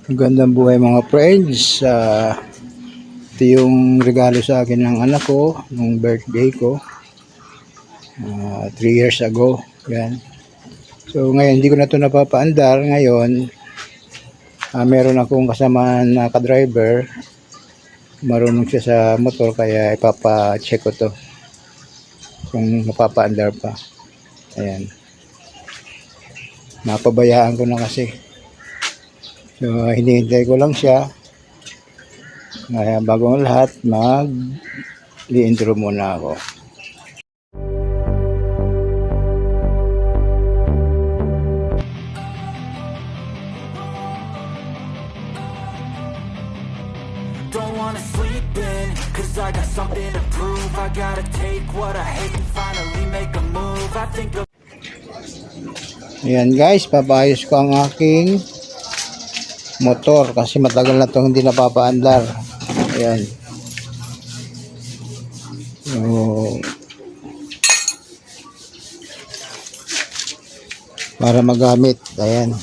Magandang buhay mga friends. Ito yung regalo sa akin ng anak ko nung birthday ko 3 years ago. Yan. So ngayon hindi ko na ito napapaandar. Ngayon meron akong kasama na ka-driver. Marunong siya sa motor kaya ipapa-check ko to kung mapapaandar pa. Ayan. Napabayaan ko na kasi. So, hinihintay ko lang siya. Kaya bago ang lahat, mag-i-intro muna ako. Don't wanna sleep in, cause I got something to prove. I gotta take what I hate and finally make a move. I think of... Ayan guys, papaayos ko ang aking motor kasi matagal na itong hindi napapaandar. Ayan. So, para magamit. Ayan.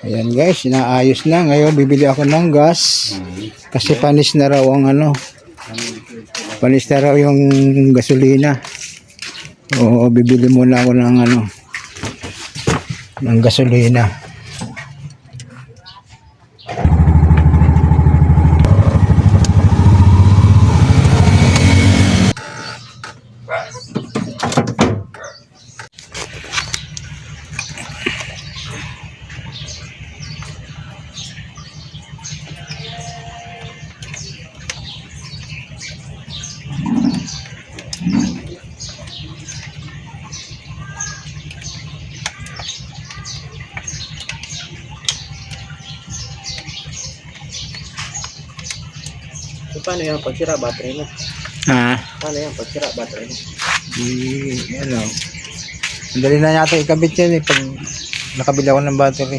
Ayan guys, inaayos na. Ngayon bibili ako ng gas kasi panis na raw ang panis na raw yung gasolina. Oo, bibili muna ako ng ng gasolina. So, paano yan pag sira battery mo? Paano yan pag sira battery mo? Ang dali na yata ikabit yan pag nakabili ako ng battery.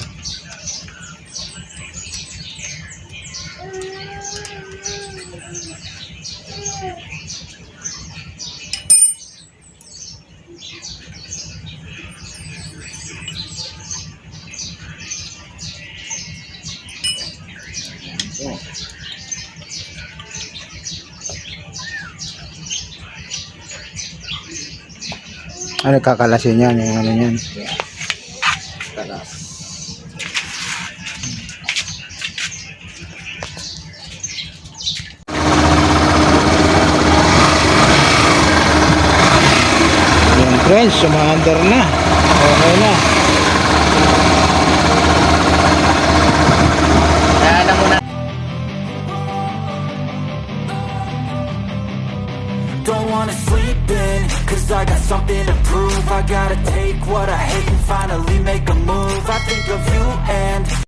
Kakalasin yan yung yan. Kalas. Yung friends, sumaandar na. Okay na. Don't wanna sleep in, cause I got something to prove. I gotta take what I hate and finally make a move. I think of you and